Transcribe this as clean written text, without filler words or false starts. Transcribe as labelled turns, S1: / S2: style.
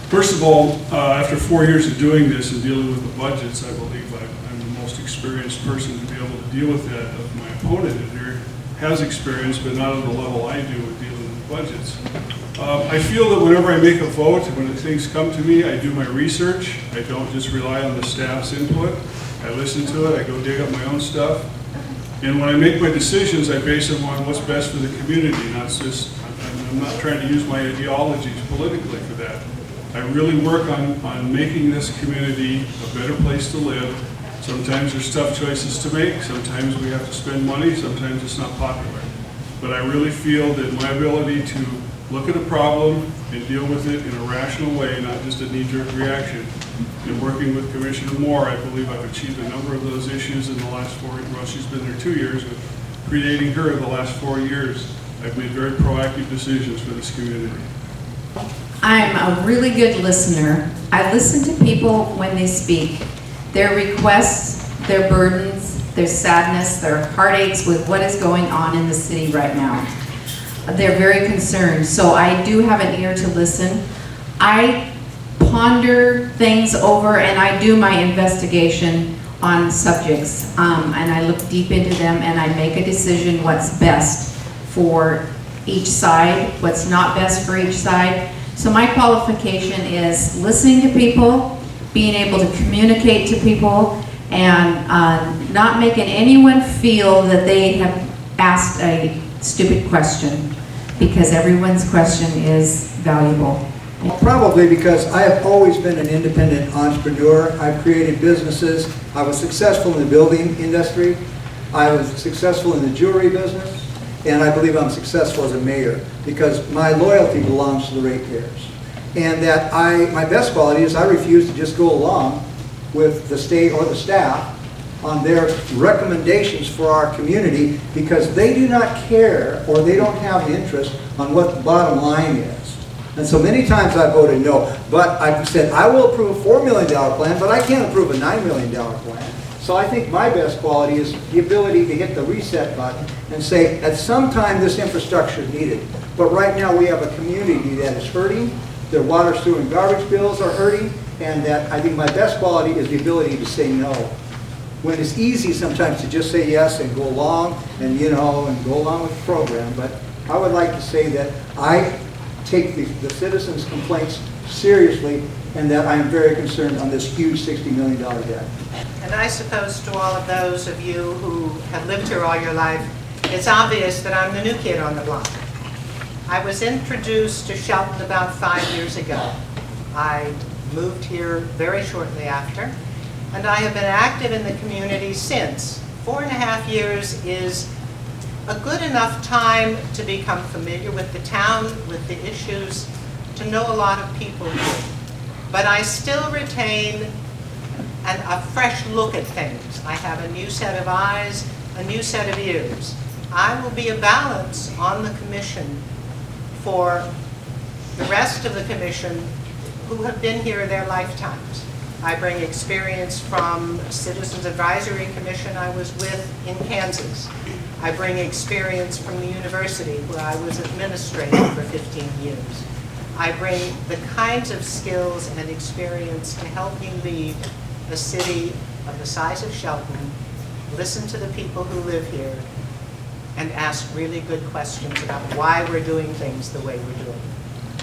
S1: First of all, after 4 years of doing this and dealing with the budgets, I believe I'm the most experienced person to be able to deal with that of my opponent in here. Has experience, but not at the level I do with dealing with budgets. I feel that whenever I make a vote, when things come to me, I do my research. I don't just rely on the staff's input. I listen to it, I go dig up my own stuff. And when I make my decisions, I base them on what's best for the community, not just, I'm not trying to use my ideologies politically for that. I really work on making this community a better place to live. Sometimes there's tough choices to make, sometimes we have to spend money, sometimes it's not popular. But I really feel that my ability to look at a problem and deal with it in a rational way, not just a knee-jerk reaction. In working with Commissioner Moore, I believe I've achieved a number of those issues in the last 4 years. Well, she's been there 2 years, but predating her the last 4 years, I've made very proactive decisions for this community.
S2: I'm a really good listener. I listen to people when they speak. Their requests, their burdens, their sadness, their heartaches with what is going on in the city right now. They're very concerned, so I do have an ear to listen. I ponder things over and I do my investigation on subjects, and I look deep into them and I make a decision what's best for each side, what's not best for each side. So my qualification is listening to people, being able to communicate to people, and not making anyone feel that they have asked a stupid question, because everyone's question is valuable.
S3: Probably because I have always been an independent entrepreneur. I've created businesses. I was successful in the building industry. I was successful in the jewelry business. And I believe I'm successful as a mayor because my loyalty belongs to the ratepayers. And that my best quality is I refuse to just go along with the state or the staff on their recommendations for our community because they do not care or they don't have an interest on what the bottom line is. And so many times I voted no, but I've said I will approve a $4 million plan, but I can't approve a $9 million plan. So I think my best quality is the ability to hit the reset button and say at some time this infrastructure is needed. But right now we have a community that is hurting, their water, sewer, and garbage bills are hurting, and that I think my best quality is the ability to say no. When it's easy sometimes to just say yes and go along and and go along with the program. But I would like to say that I take the citizens' complaints seriously and that I am very concerned on this huge $60 million debt.
S4: And I suppose to all of those of you who have lived here all your life, it's obvious that I'm the new kid on the block. I was introduced to Shelton about 5 years ago. I moved here very shortly after, and I have been active in the community since. 4.5 years is a good enough time to become familiar with the town, with the issues, to know a lot of people here. But I still retain a fresh look at things. I have a new set of eyes, a new set of ears. I will be a balance on the commission for the rest of the commission who have been here their lifetimes. I bring experience from Citizens Advisory Commission I was with in Kansas. I bring experience from the university where I was administrator for 15 years. I bring the kinds of skills and experience to help me lead a city of the size of Shelton, listen to the people who live here, and ask really good questions about why we're doing things the way we're doing them.